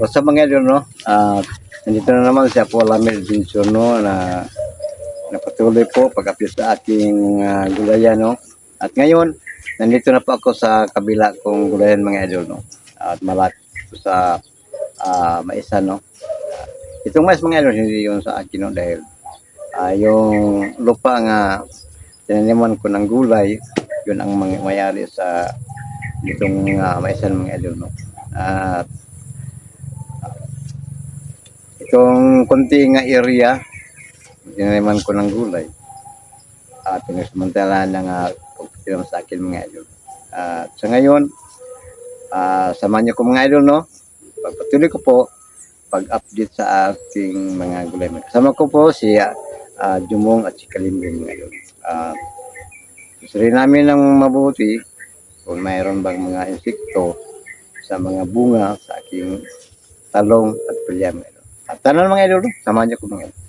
Basta mga idol, no? Nandito na naman si Apo Lamir Vincent, no? Na napatuloy po pag-update sa aking gulayan, no? At ngayon, nandito na po ako sa kabila kong gulayan, mga idol, no? At malapit po sa maisa, no? Itong mais, mga idol, hindi yun sa akin, no? Dahil yung lupa nga tinaniman ko ng gulay, yun ang mayari sa itong maisa, mga idol, no? At itong konti nga area, tinaniman ko ng gulay. Pinagsamantala na nga pagpapilm sa akin, mga idol. At sa ngayon, samahan niyo ko, mga idol, no? Pagpatuloy ko po pag-update sa aking mga gulay. Kasama ko po si Jumong at si Kalimbing, mga idol. Susuri namin ng mabuti kung mayroon bang mga insekto sa mga bunga sa aking talong at pilya, mga idol. At tanan, mga idol, samahan niyo ko, mga idol.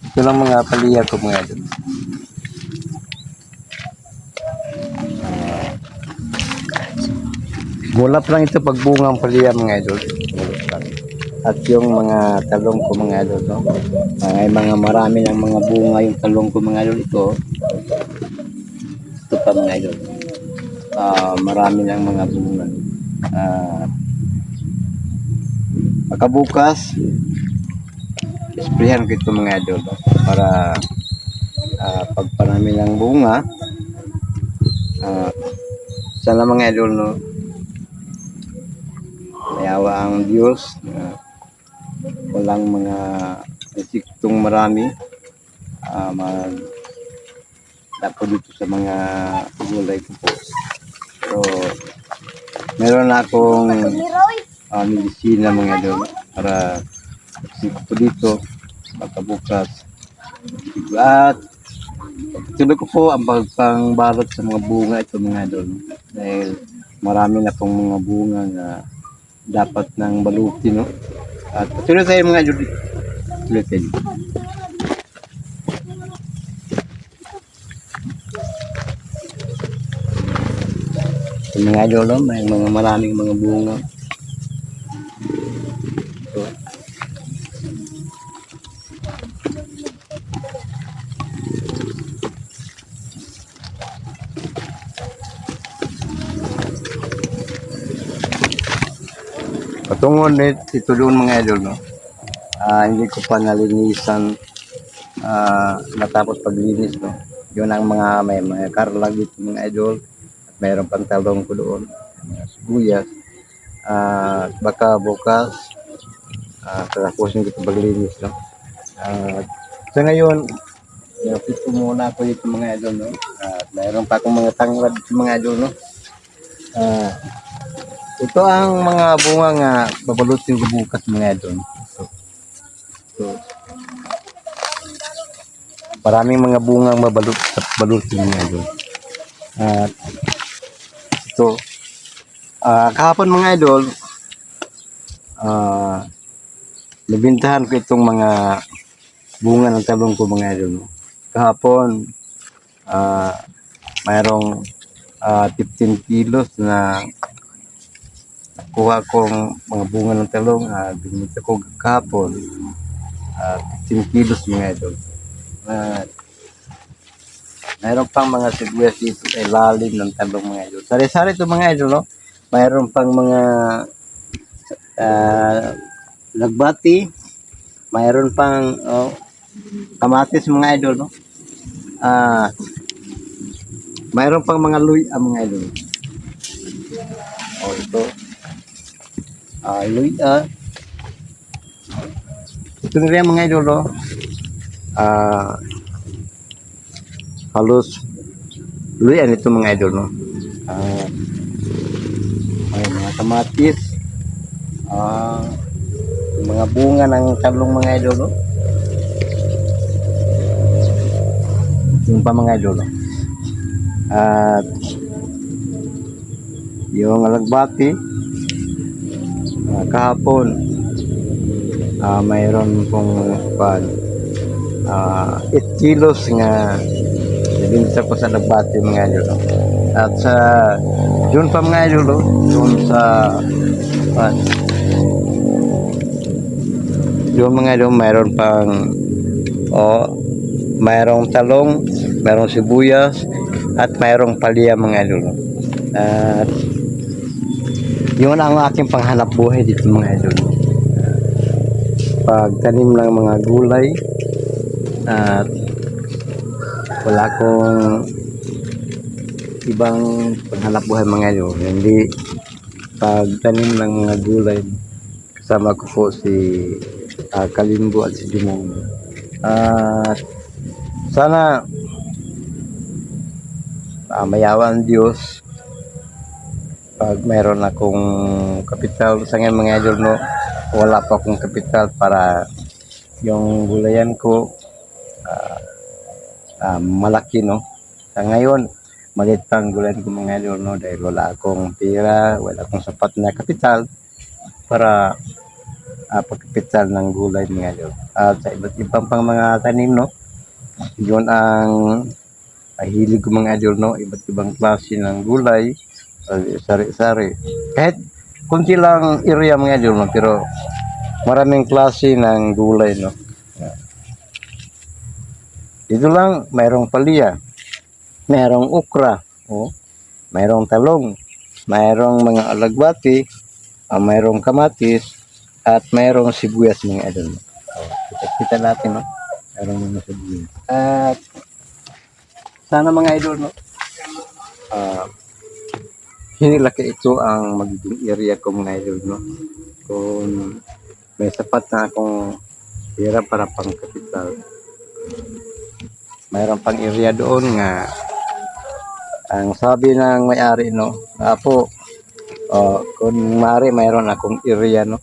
Ito lang mga paliyag ko, mga idol. Gulap lang ito pag bunga ang paliyag, mga idol. Gulap lang. At yung mga talong ko, mga idol, no? May mga marami ng mga bunga yung talong ko, mga idol. Ito pa, mga idol. Marami ng mga bunga. Pagkabukas, isprayan ko ito, mga idol, no? Para pagparami ng bunga, sana, mga idol, no? Mayawa ang Diyos na walang mga insektong marami dapat dito sa mga gulay ko po. So, meron na akong medisina, mga idol, para sikip po dito pagkabukas. At tuloy ko po ang pagpangbalot sa mga bunga ito, mga idol, dahil marami na pong mga bunga na dapat nang balutin, no? At tuloy tayo, mga idol. Tuloy tayo. Yung mga idol, no? May mga maraming mga bunga. So, patungo ito doon, mga idol, no? Hindi ko pa nalinisan, natapos paglinis, no? Yun ang may mga karlag dito, mga idol. At mayroon pang talong ko doon, mga sibuyas. Baka bukas tatapusin ko ito paglinis, no? So ngayon, napit ko muna ako dito, mga idol, no? Mayroon pa akong mga tanglad dito, mga idol, no? Ito ang mga bunga nga babalutin ko bukas, mga idol. So, maraming mga bunga babalutin, mga idol. At ito, kahapon, mga idol, nabintahan ko itong mga bunga ng talong ko, mga idol. Kahapon, mayroong 15 kilos na kuha kong mga bunga ng talong. Binita ko kahapon 15 kilos, mga idol. Mayroon pang mga sibuyas dito sa ilalim ng talong, mga idol. Sari-sari ito, mga idol, no? Mayroon pang mga lagbati. Mayroon pang kamatis, mga idol, no? Mayroon pang mga luya, mga idol. Ito. Luya. Ito na rin, mga idol, no? Halos luya nito, mga idol, no? May mga kamatis, mga bunga ng talong, mga idol, no? Yung pa, mga idol, no? At yung alagbati, kahapon mayroon pong 8 kilos nga nabinsa ko sa nagbati mga idol, no? At sa June pa mga idol, no? Doon sa pan doon mga idol mayroon pang mayroong talong, mayroong sibuyas at mayroong palya mga idol, no? At yun ang aking panghanap buhay dito mga idol, pagtanim ng mga gulay. At wala akong ibang panghanap buhay mga idol, hindi pagtanim ng mga gulay. Kasama ko po si Kalimbo at si Jumong. At sana mayawan Diyos pag mayroon akong kapital. Sa ngayon mga idol, no, wala pa akong kapital para yung gulayan ko malaki, no. Sa ngayon maliit pang gulayan ko mga idol, no, dahil wala akong pera, wala akong sapat na kapital para pagkapital ng gulay mga idol. At sa iba't ibang pang mga tanim, no, yun ang hilig ko mga idol, no, iba't ibang klase ng gulay, sari-sari. Kahit kunti lang area mga idol, no, pero maraming klase ng gulay, no. Dito lang mayroong palya, mayroong okra, mayroong talong, mayroong mga alagbati, mayroong kamatis, at mayroong sibuyas mga idol. Kita natin, no, mayroong mga sibuyas. At sana mga idol, no, hindi laki ito ang magiging area ko mga idol, no. Kung may sapat na akong pera para pang kapital, mayroon pang area doon nga ang sabi ng may-ari, no, po kung maaari mayroon akong area, no,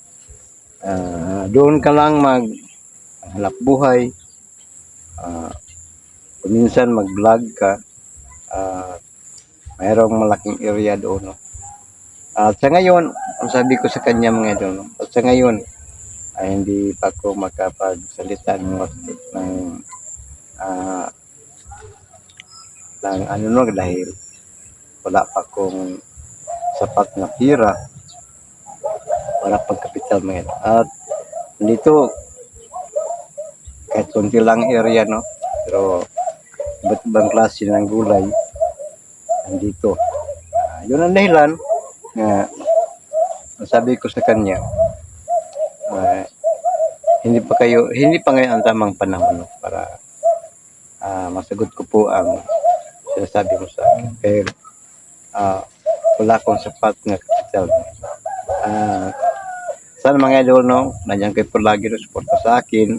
doon ka lang maghanap buhay, minsan mag-vlog ka, mayroong malaking area doon, no. At sa ngayon, ang sabi ko sa kanya mga idol, no, at sa ngayon ay hindi pa ako makapagsalita ng ano, no, dahil wala pa akong sapat na pera para pagkapital mga idol. At dito kahit konti lang area, no, pero iba't ibang klase ng gulay andito. Yun ang dahilan nga sabi ko sa kanya, hindi pa ngayon ang tamang panahon, no, para masagot ko po ang sinasabi mo sa akin. Kaya wala akong sapat na kapital. Sana mga idol, no, nandiyan kayo po lagi na suporta sa akin.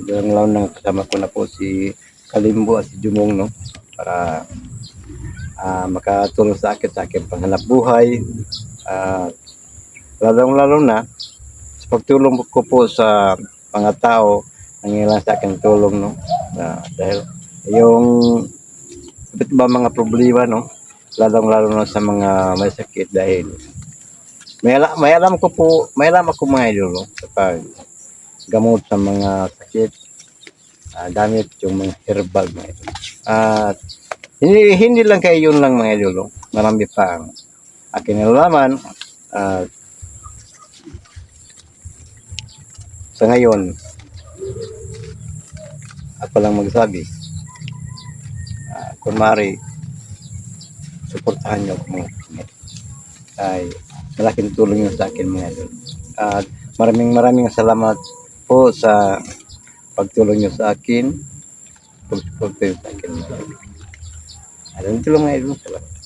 Yung lang nang kasama ko na po si Kalimbo at si Jumong, no, para makatulong sa akin panghanap buhay. Lalong-lalo na sa pagtulong ko po sa mga tao nangilang sa akin tulong, no, dahil yung iba't iba mga problema, no, lalong-lalo na sa mga may sakit, dahil may alam ako mga idol, no, sa paggamot sa mga sakit, gamit yung mga herbal mga idol. At hindi lang kayo yun lang mga idol, no, marami pa ang aking nalalaman. Sa ngayon ako lang magsabi, kung maaari suportahan niyo ako mga idol, ay malaking tulong yun sa akin mga idol. At maraming salamat po sa pagtulong niyo sa akin, pag-support niyo sa akin mga idol. Alam nyo lang mga idol, salamat.